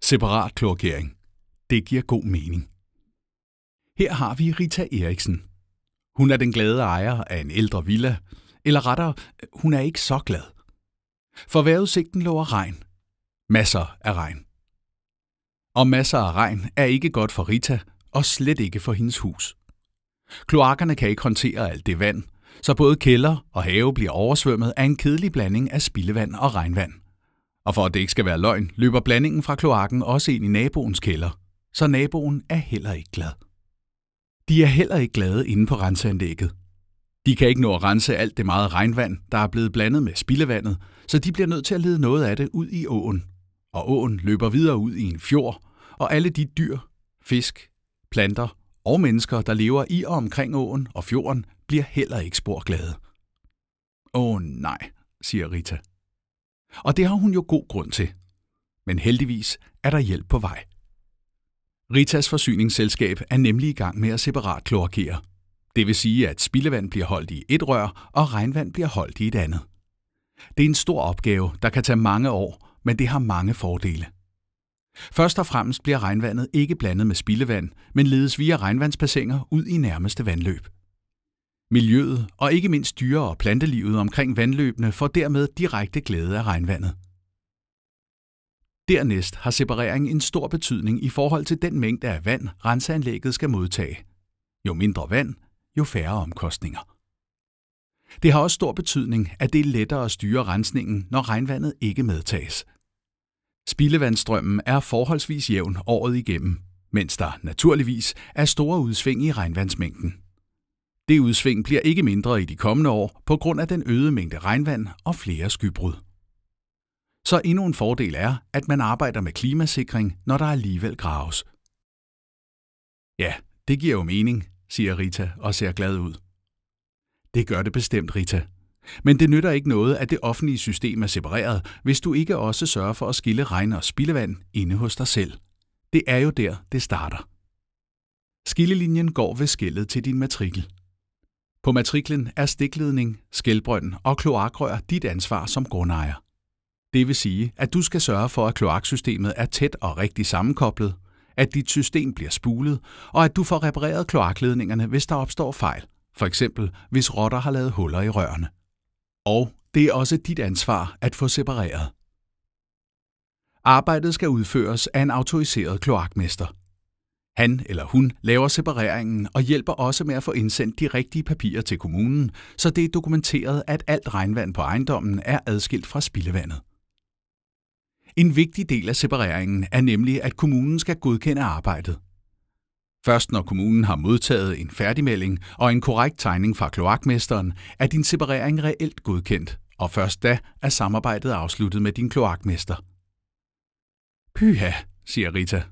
Separat kloakering. Det giver god mening. Her har vi Rita Eriksen. Hun er den glade ejer af en ældre villa, eller rettere, hun er ikke så glad. For vejrudsigten lover regn. Masser af regn. Og masser af regn er ikke godt for Rita, og slet ikke for hendes hus. Kloakkerne kan ikke håndtere alt det vand, så både kælder og have bliver oversvømmet af en kedelig blanding af spildevand og regnvand. Og for at det ikke skal være løgn, løber blandingen fra kloakken også ind i naboens kælder, så naboen er heller ikke glad. De er heller ikke glade inde på renseanlægget. De kan ikke nå at rense alt det meget regnvand, der er blevet blandet med spildevandet, så de bliver nødt til at lede noget af det ud i åen. Og åen løber videre ud i en fjord, og alle de dyr, fisk, planter og mennesker, der lever i og omkring åen og fjorden, bliver heller ikke spor glade. Nej, siger Rita. Og det har hun jo god grund til. Men heldigvis er der hjælp på vej. Ritas forsyningsselskab er nemlig i gang med at separat kloakere. Det vil sige, at spildevand bliver holdt i et rør, og regnvand bliver holdt i et andet. Det er en stor opgave, der kan tage mange år, men det har mange fordele. Først og fremmest bliver regnvandet ikke blandet med spildevand, men ledes via regnvandsbassiner ud i nærmeste vandløb. Miljøet og ikke mindst dyre- og plantelivet omkring vandløbene får dermed direkte glæde af regnvandet. Dernæst har separering en stor betydning i forhold til den mængde af vand, renseanlægget skal modtage. Jo mindre vand, jo færre omkostninger. Det har også stor betydning, at det er lettere at styre rensningen, når regnvandet ikke medtages. Spildevandsstrømmen er forholdsvis jævn året igennem, mens der naturligvis er store udsving i regnvandsmængden. Det udsving bliver ikke mindre i de kommende år på grund af den øgede mængde regnvand og flere skybrud. Så endnu en fordel er, at man arbejder med klimasikring, når der alligevel graves. Ja, det giver jo mening, siger Rita og ser glad ud. Det gør det bestemt, Rita. Men det nytter ikke noget, at det offentlige system er separeret, hvis du ikke også sørger for at skille regn og spildevand inde hos dig selv. Det er jo der, det starter. Skillelinjen går ved skellet til din matrikel. På matriklen er stikledning, skælbrønd og kloakrør dit ansvar som grundejer. Det vil sige, at du skal sørge for, at kloaksystemet er tæt og rigtig sammenkoblet, at dit system bliver spulet, og at du får repareret kloakledningerne, hvis der opstår fejl, f.eks. hvis rotter har lavet huller i rørene. Og det er også dit ansvar at få separeret. Arbejdet skal udføres af en autoriseret kloakmester. Han eller hun laver separeringen og hjælper også med at få indsendt de rigtige papirer til kommunen, så det er dokumenteret, at alt regnvand på ejendommen er adskilt fra spildevandet. En vigtig del af separeringen er nemlig, at kommunen skal godkende arbejdet. Først når kommunen har modtaget en færdigmelding og en korrekt tegning fra kloakmesteren, er din separering reelt godkendt, og først da er samarbejdet afsluttet med din kloakmester. Pyha, siger Rita.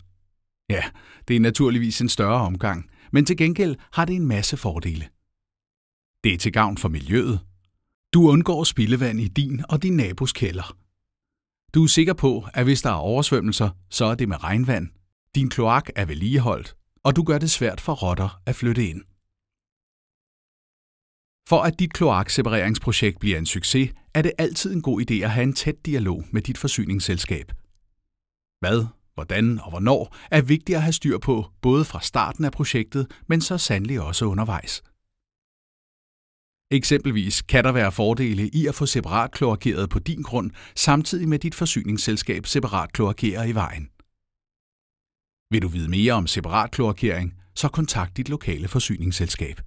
Ja, det er naturligvis en større omgang, men til gengæld har det en masse fordele. Det er til gavn for miljøet. Du undgår spildevand i din og din nabos kælder. Du er sikker på, at hvis der er oversvømmelser, så er det med regnvand. Din kloak er vedligeholdt, og du gør det svært for rotter at flytte ind. For at dit kloaksepareringsprojekt bliver en succes, er det altid en god idé at have en tæt dialog med dit forsyningsselskab. Hvad, hvordan og hvornår er vigtigt at have styr på, både fra starten af projektet, men så sandelig også undervejs. Eksempelvis kan der være fordele i at få separat kloakeret på din grund, samtidig med dit forsyningsselskab separat kloakerer i vejen. Vil du vide mere om separat kloakering, så kontakt dit lokale forsyningsselskab.